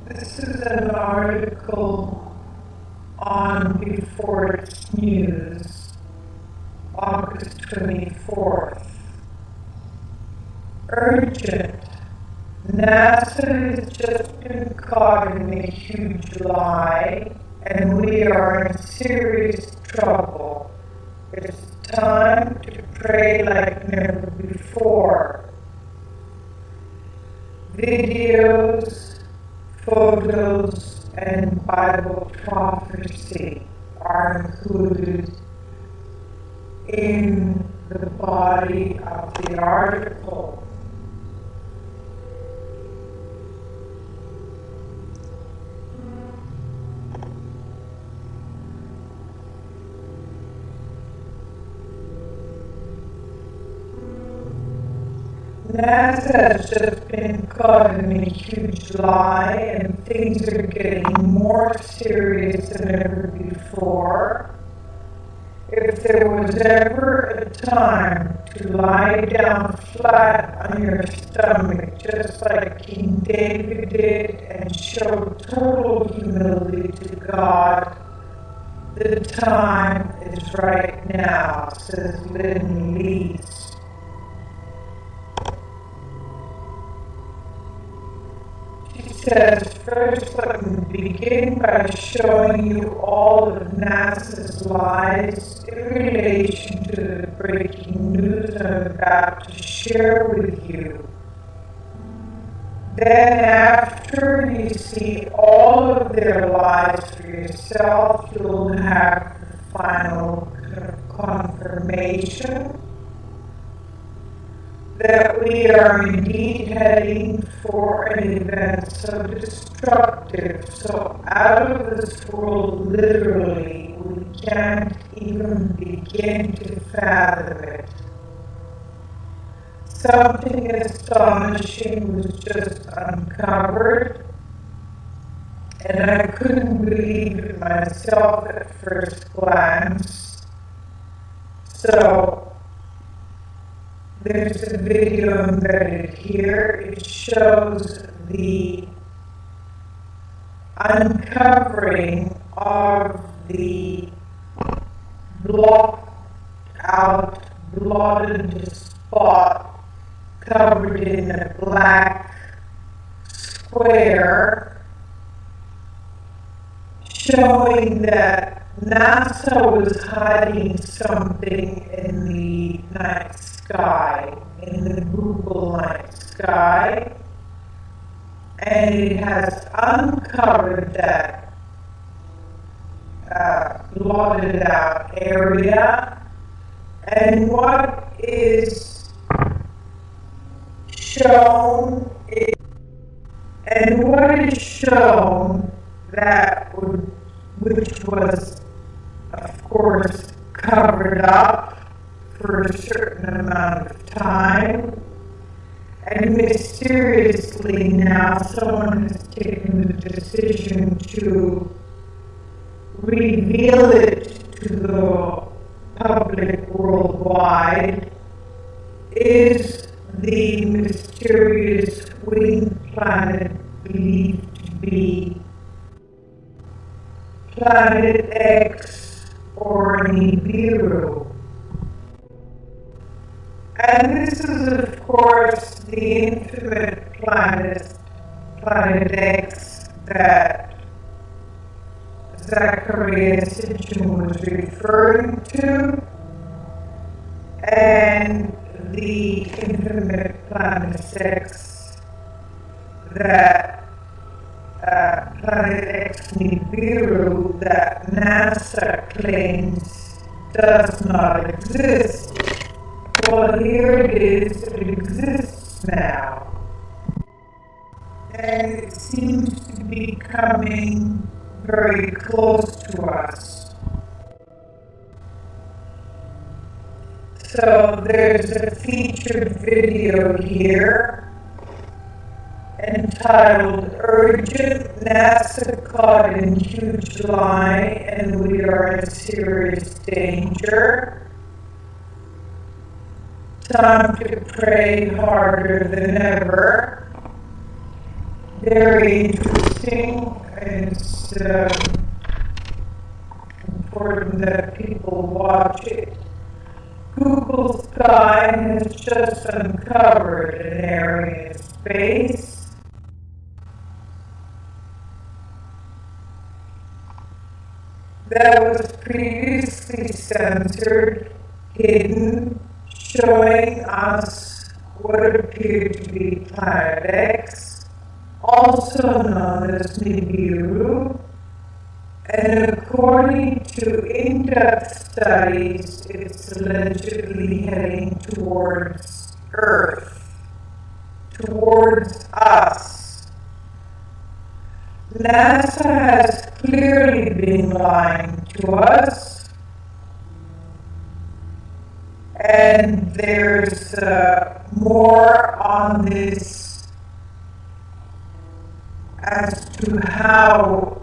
This is an article on Before It's News, August 24th. Urgent. NASA has just been caught in a huge lie, and we are in serious trouble. It's time to pray like never before. Videos, photos, and Bible prophecy are included in the body of the article. NASA has just been caught in a huge lie, and things are getting more serious than ever before. If there was ever a time to lie down flat on your stomach, just like King David did, and show total humility to God, the time is right now, says Lynn Lees. She says, first let me begin by showing you all of NASA's lies in relation to the breaking news I'm about to share with you. Then after you see all of their lies for yourself, you'll have the final confirmation that we are indeed heading for an event so destructive, so out of this world literally, we can't even begin to fathom it. Something astonishing was just uncovered, and I couldn't believe it myself at first glance. So, there's a video embedded here. It shows the uncovering of the blocked out, blotted spot covered in a black square, showing that NASA was hiding something in the night sky, in the Google night sky, and it has uncovered that blotted out area, and what is shown is, that which was of course covered up for a certain amount of time, and mysteriously now someone has taken the decision to reveal it to the public worldwide, is the mysterious winged planet believed to be Planet X or Nibiru. And this is, of course, the infinite planet X, that Zacharias Sitchin was referring to, and the infinite planet X that Planet X Nibiru that NASA claims does not exist. Well, here it is, it exists now. And it seems to be coming very close to us. So there's a featured video here entitled Urgent, NASA Caught in Huge Lie and We Are in Serious Danger. Time to pray harder than ever. very interesting. It's important that people watch it. Google Sky has just uncovered an area in space that was previously censored, hidden, showing us what appeared to be Planet X, also known as Nibiru, and according to in-depth studies, it's allegedly heading towards Earth, towards us. NASA has clearly been lying to us, and there's more on this as to how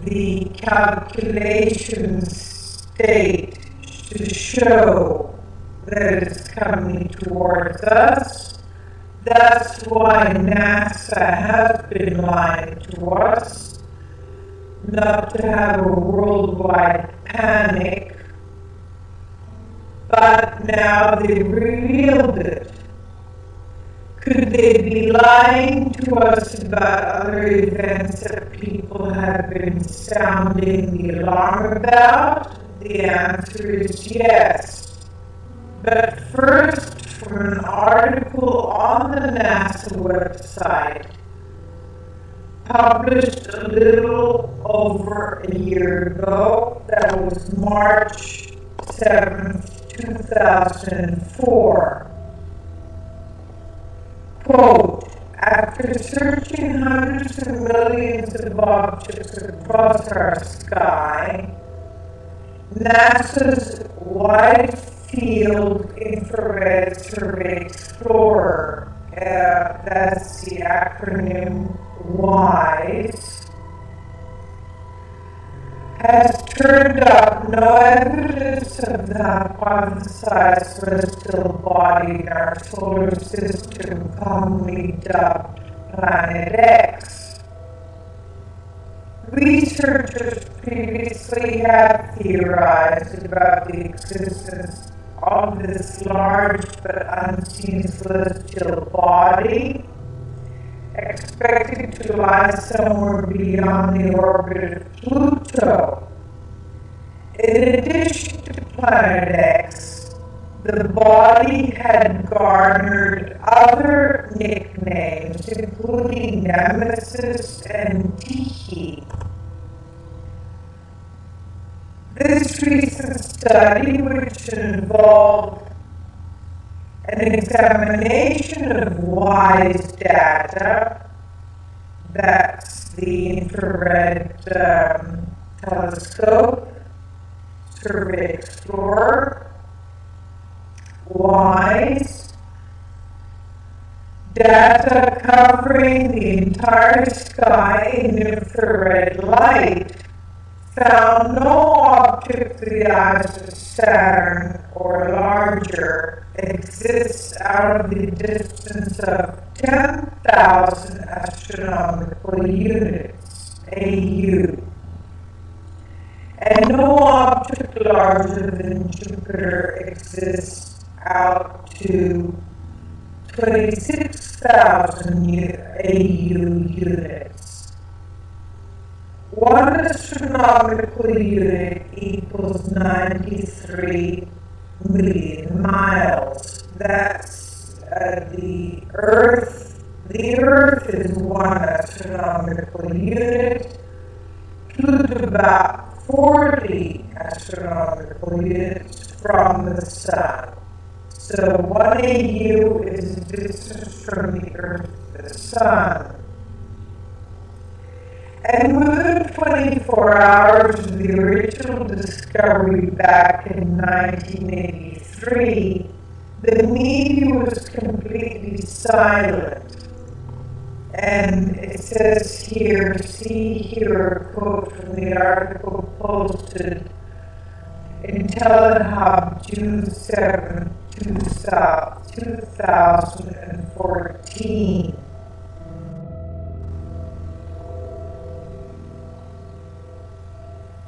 the calculations state to show that it's coming towards us. That's why NASA has been lying to us, not to have a worldwide panic, but now they revealed it. Could they be lying to us about other events that people have been sounding the alarm about? The answer is yes. But first, from an article on the NASA website, published a little over a year ago, that was March 7th, 2004. Quote, after searching hundreds of millions of objects across our sky, NASA's Wide Field Infrared Survey Explorer, that's the acronym WISE, has turned up no evidence of the hypothesized celestial body in our solar system, commonly dubbed Planet X. Researchers previously had theorized about the existence of this large but unseen celestial body, expected to lie somewhere beyond the orbit of Pluto. In addition to Planet X, the body had garnered other nicknames, including Nemesis and Tiki. This recent study, which involved an examination of WISE data, that's the infrared telescope, Survey Explorer, WISE, data covering the entire sky in infrared light, found no object the size of Saturn or larger exists out of the distance of 10,000 astronomical units, AU, and no object larger than Jupiter exists out to 26,000 AU units. One astronomical unit equals 93 million miles. That's the Earth. The Earth is one astronomical unit, Pluto about 40 astronomical units from the Sun. So 1 AU is the distance from the Earth to the Sun. And within 24 hours of the original discovery back in 1983, the media was completely silent. And it says here, see here a quote from the article posted in Telehub June 7, 2014.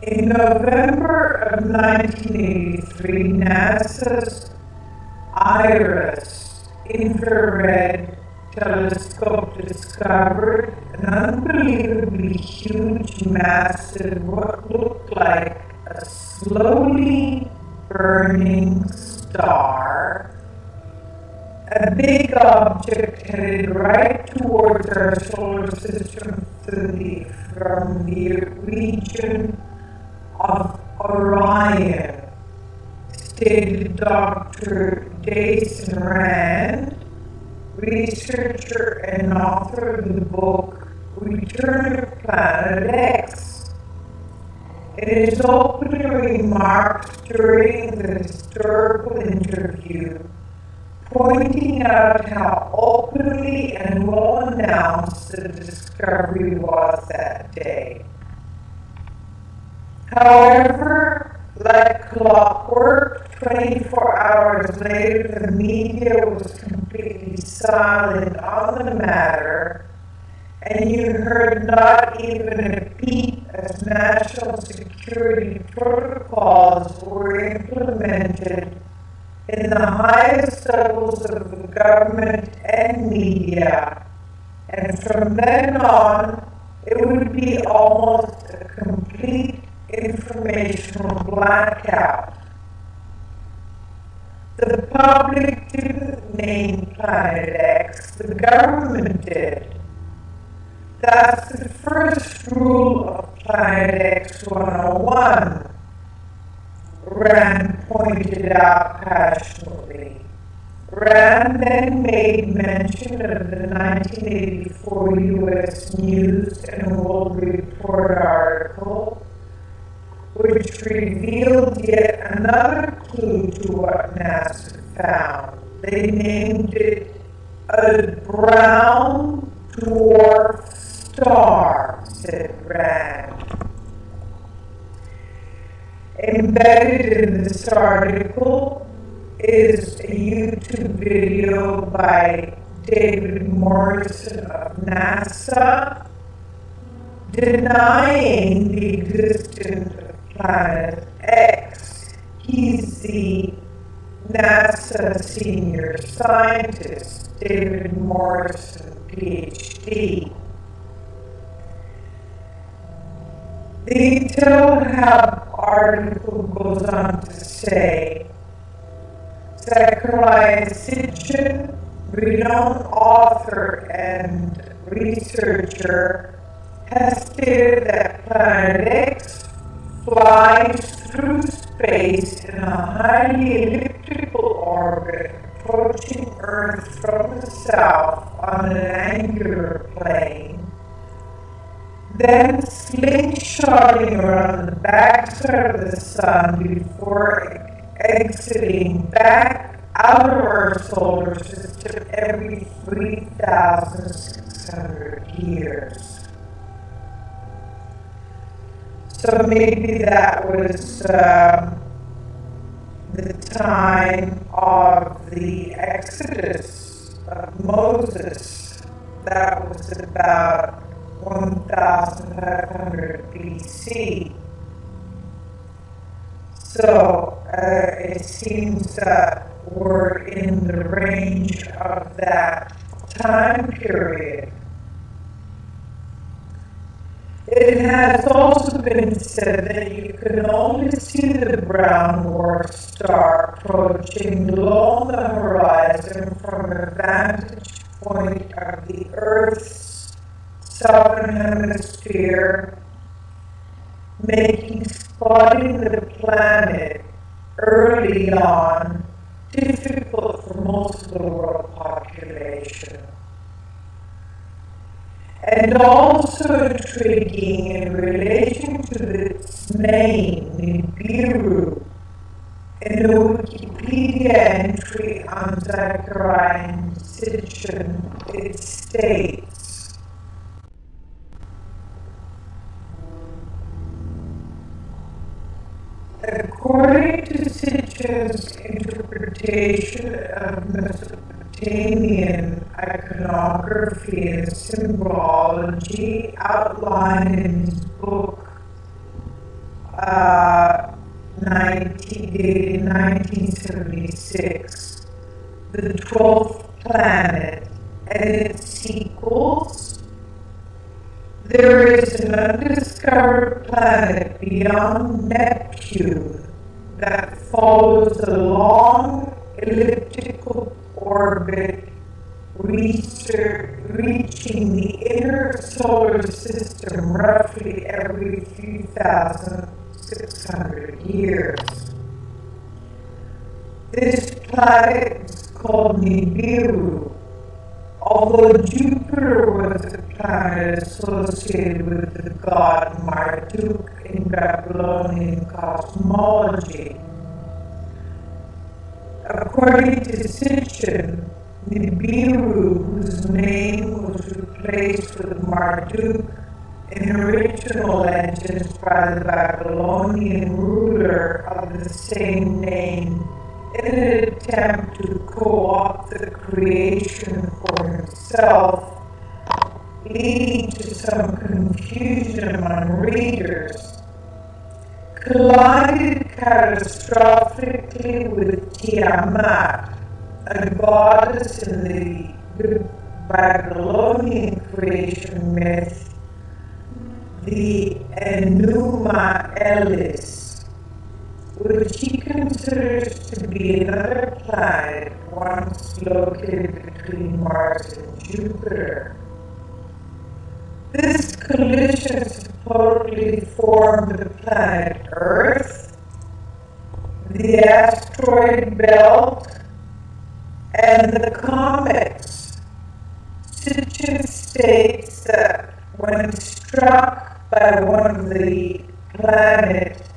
In November of 1983, NASA's IRIS infrared telescope discovered an unbelievably huge, massive, what looked like a slowly burning star, a big object headed right towards our solar system from the region of Orion, stated Dr. Jason Rand, researcher and author of the book Return of Planet X. In his opening remarks during the historical interview, pointing out how openly and well announced the discovery was that day. However, like clockwork, 24 hours later, the media was completely silent on the matter, and you heard not even a peep as national security protocols were implemented in the highest levels of the government and media. And from then on, it would be almost a complete informational blackout. The public didn't name Planet X, the government did. That's the first rule of Planet X 101, Rand pointed out passionately. Rand then made mention of the 1984 U.S. News and World Report article, which revealed yet another clue to what NASA found. They named it a brown dwarf star, said Rand. Embedded in this article is a YouTube video by David Morrison of NASA denying the existence of Planet X. He's the NASA senior scientist, David Morrison, PhD. The Telehab article goes on to say, Zachariah Sitchin, renowned author and researcher, has stated that Planet X flies through space in a highly elliptical orbit, approaching Earth from the south on an angular plane, then slingshotting around the backside of the sun before exiting back out of our solar system every 3,600 years. So maybe that was the time of the Exodus of Moses. That was about 1,500 BC. So it seems that we're in the range of that time period. It has also been said that you can only see the brown dwarf star approaching below the horizon from a vantage point of the Earth's southern hemisphere, making spotting the planet early on difficult for most of the world population. And also intriguing in relation to its name, Nibiru. In the Wikipedia entry on Zachariah Sitchin, it states, according to Sitchin's interpretation of Mesopotamian iconography and symbology outlined in his book dated 1976, the 12th planet, and its sequels. There is an undiscovered planet beyond Neptune that follows a long elliptical orbit, reaching the inner solar system roughly every 3,600 years. This planet is called Nibiru. Although Jupiter was a planet associated with the god Marduk in Babylonian cosmology, according to Sitchin, Nibiru, whose name was replaced with Marduk in original legends by the Babylonian ruler of the same name, in an attempt to co-opt the creation for himself, leading to some confusion among readers, collided catastrophically with Tiamat, a goddess in the Babylonian creation myth, the Enuma Elis, which he considers to be another planet once located between Mars and Jupiter. This collision supposedly formed the planet Earth, the asteroid belt, and the comets. Sitchin states that when struck by one of the planets,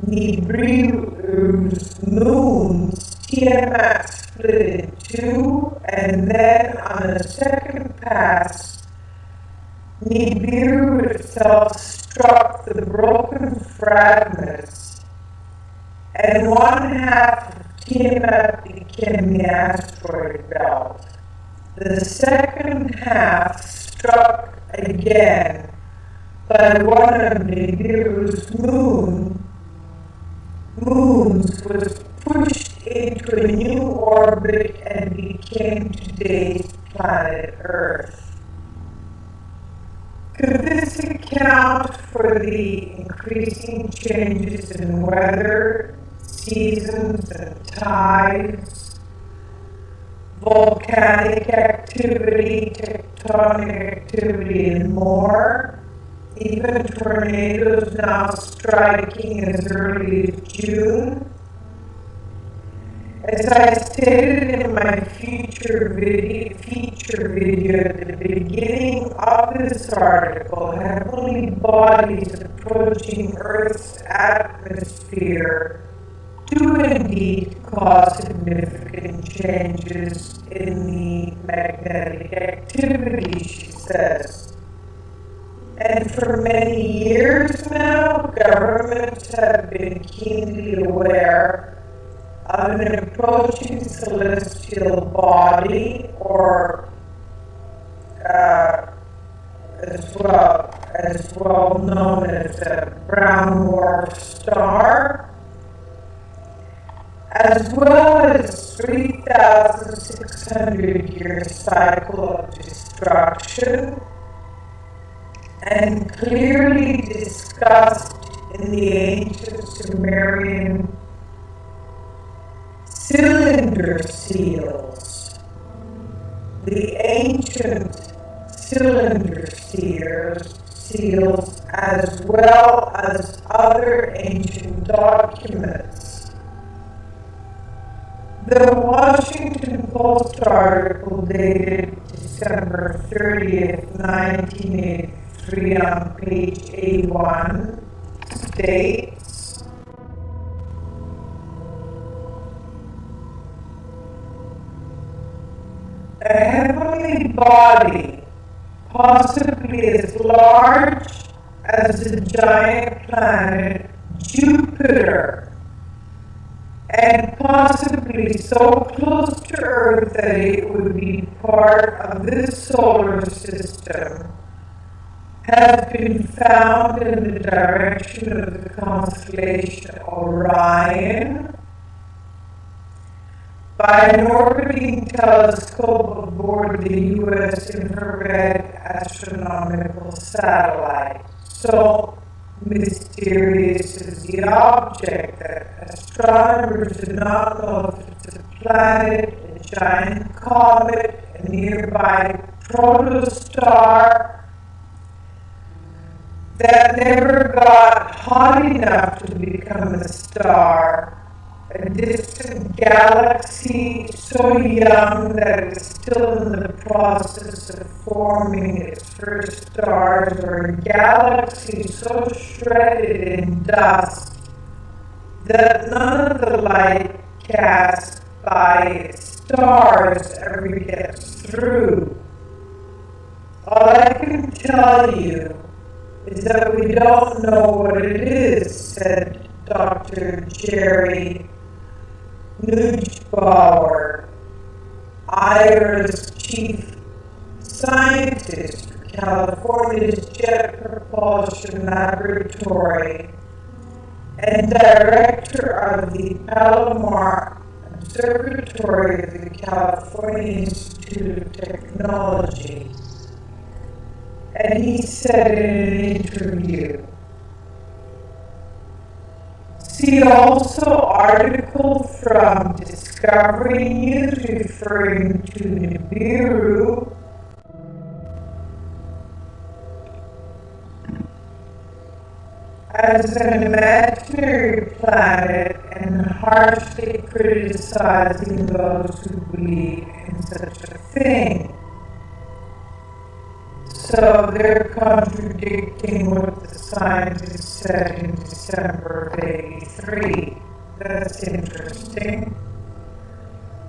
Nibiru's moons, Tiamat split in two, and then on a second pass, Nibiru itself struck the broken fragments, and one half of Tiamat became the asteroid belt. The second half struck again by one of Nibiru's moons was pushed into a new orbit and became today's planet Earth. Could this account for the increasing changes in weather, seasons, and tides, volcanic activity, tectonic activity, and more? Even tornadoes now striking as early as June. As I stated in my feature video at the beginning of this article, heavenly bodies approaching Earth's atmosphere do indeed cause significant changes in the magnetic activity, she says. And for many years now, governments have been keenly aware of an approaching celestial body, or as well known as a brown dwarf star, as well as 3,600-year cycle of destruction, and clearly discussed in the ancient Sumerian cylinder seals. The ancient cylinder seals, as well as other ancient documents. The Washington Post article dated December 30th, 1983 on page A1 states, a heavenly body, possibly as large as the giant planet Jupiter, and possibly so close to Earth that it would be part of this solar system, have been found in the direction of the constellation Orion by an orbiting telescope aboard the U.S. infrared astronomical satellite. So mysterious is the object that astronomers do not know if it's a planet, a giant comet, a nearby protostar that never got hot enough to become a star, a distant galaxy so young that it's still in the process of forming its first stars, or a galaxy so shredded in dust that none of the light cast by its stars ever gets through. All I can tell you is that we don't know what it is, said Dr. Jerry Nugebauer, IRA's chief scientist for California's Jet Propulsion Laboratory and director of the Palomar Observatory of the California Institute of Technology. And he said in an interview, see also article from Discovery News referring to Nibiru as an imaginary planet and harshly criticizing those who believe in such a thing. So they're contradicting what the scientists said in December of '83. That's interesting.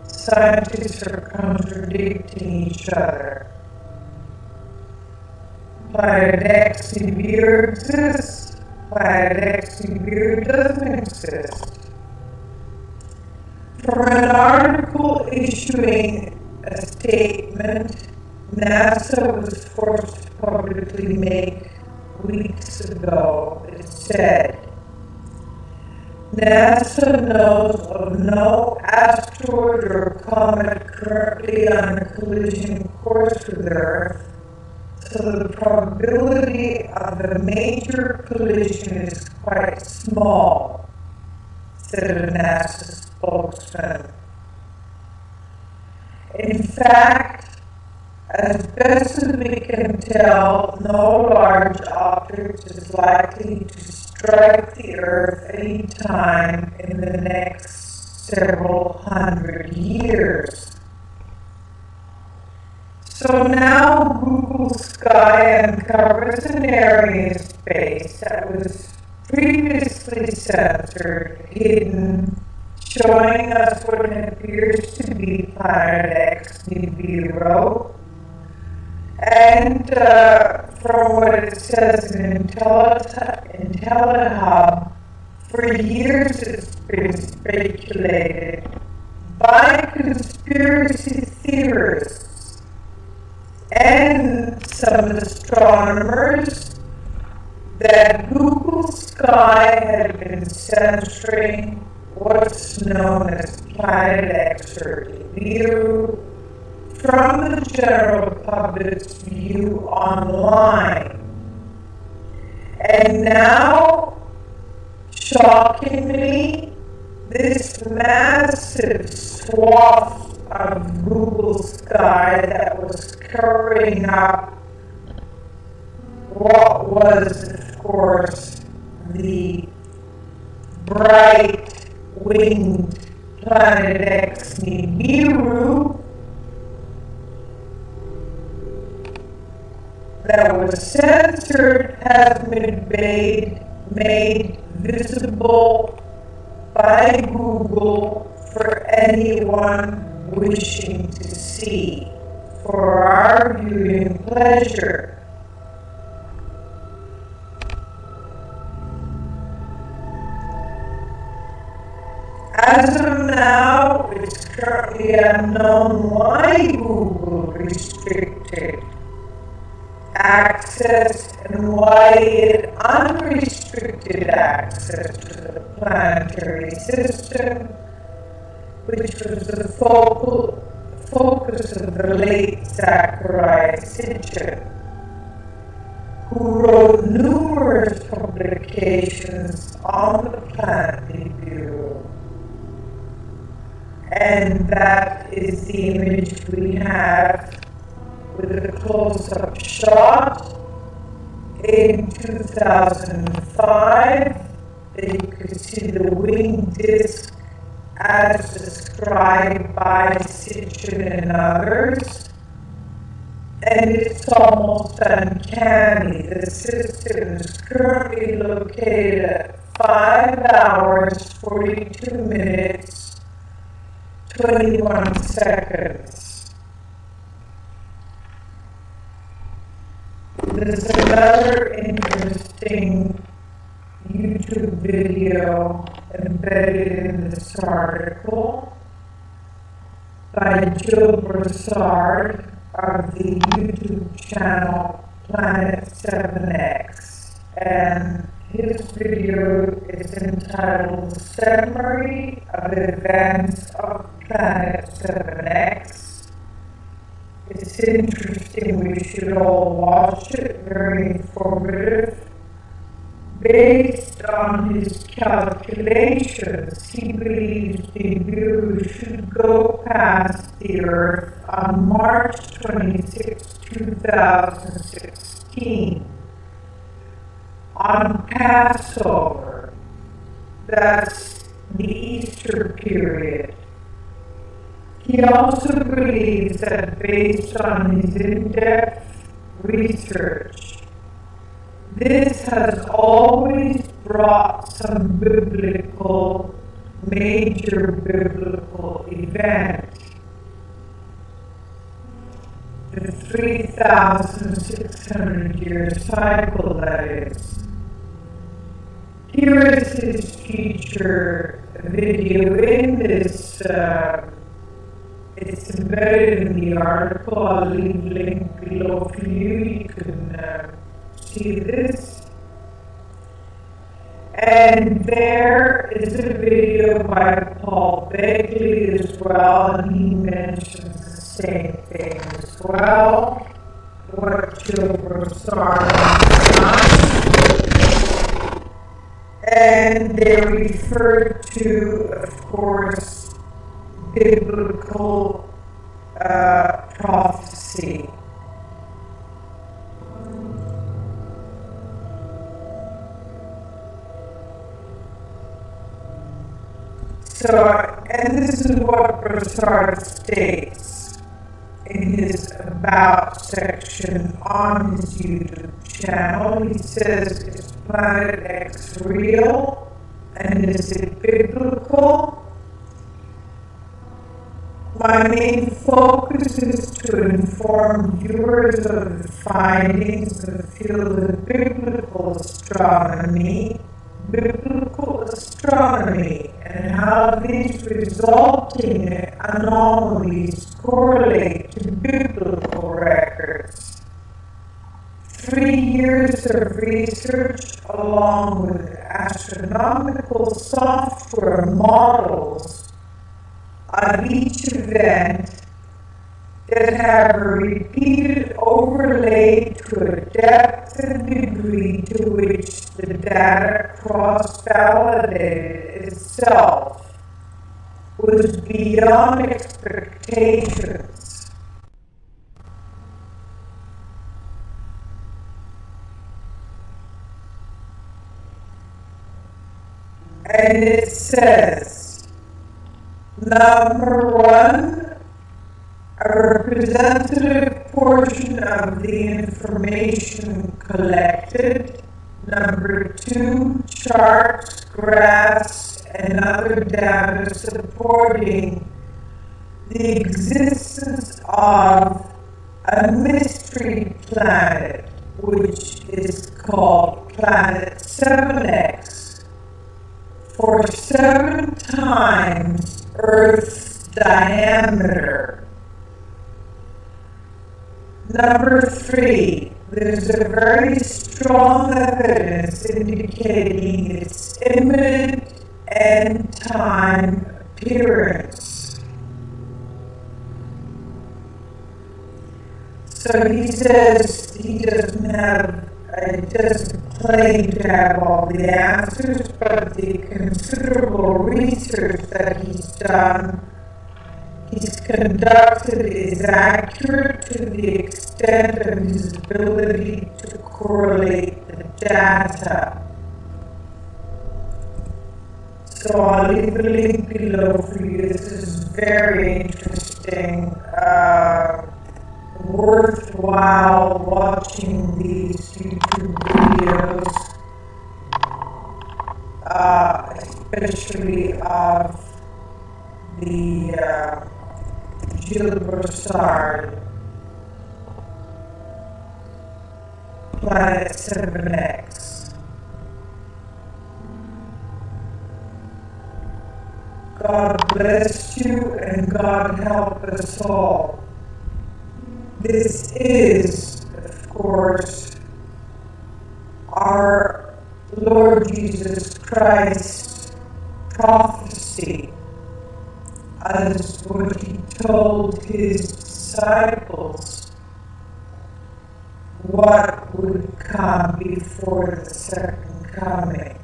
Scientists are contradicting each other. Planet X Nibiru exists. Planet X Nibiru doesn't exist. From an article issuing a statement NASA was forced to publicly make weeks ago, it said, NASA knows of no asteroid or comet currently on a collision course with Earth, so the probability of a major collision is quite small, said a NASA spokesman. In fact, as best as we can tell, no large object is likely to strike the Earth any time in the next several hundred years. So now Google Sky uncovers an area in space that was previously censored, hidden, showing us what appears to be Planet X Nibiru. And from what it says in IntelliHub, for years it's been speculated by conspiracy theorists and some astronomers that Google Sky had been censoring what's known as Planet X or Nibiru from the general public's view online. And now, shockingly, this massive swath of Google Sky that was covering up what was, of course, the bright winged Planet X Nibiru that was censored has been made visible by Google for anyone wishing to see, for our viewing pleasure. As of now, it's currently unknown why Google restricted access and wide, unrestricted access to the planetary system, which was the focus of the late Zachariah Sitchin, who wrote numerous publications on the planet Nibiru. And that is the image we have with a close-up shot in 2005. You could see the wing disk as described by Sitchin and others. And it's almost uncanny. The system is currently located at 5 hours, 42 minutes, 21 seconds. There's another interesting YouTube video embedded in this article by Joe Broussard of the YouTube channel Planet 7X, and his video is entitled Summary of Events of Planet 7X. It's interesting, we should all watch it, very informative. Based on his calculations, he believes Nibiru should go past the Earth on March 26, 2016, on Passover. That's the Easter period. He also believes that based on his in-depth research, this has always brought some major biblical event. The 3,600-year cycle, that is. Here is his feature video in this. It's embedded in the article. I'll leave a link below for you. You can see this. And there is a video by Paul Begley as well, and he mentions the same thing as well. What Joe Broussard has done. And they refer to, of course, biblical prophecy. So, and this is what Broussard states in his About section on his YouTube channel. He says, is Planet X real? And is it biblical? My main focus is to inform viewers of the findings of the field of biblical astronomy, and how these resulting anomalies correlate to biblical records. 3 years of research, along with astronomical software models of each event that have a repeated overlay to a depth and degree to which the data cross-validated itself was beyond expectations. And it says, number one, a representative portion of the information collected. Number two, charts, graphs, and other data supporting the existence of a mystery planet, which is called Planet 7X, for 7 times Earth's diameter. Number three, there's a very strong evidence indicating its imminent end time appearance. So he says he doesn't claim to have all the answers, but the considerable research that he's done, he's conducted is accurate to the extent of his ability to correlate the data. So I'll leave a link below for you. This is very interesting. Worthwhile watching these YouTube videos, especially of the Gilles Broussard Planet 7X. God bless you and God help us all. This is, of course, our Lord Jesus Christ's prophecy as what he told his disciples what would come before the second coming.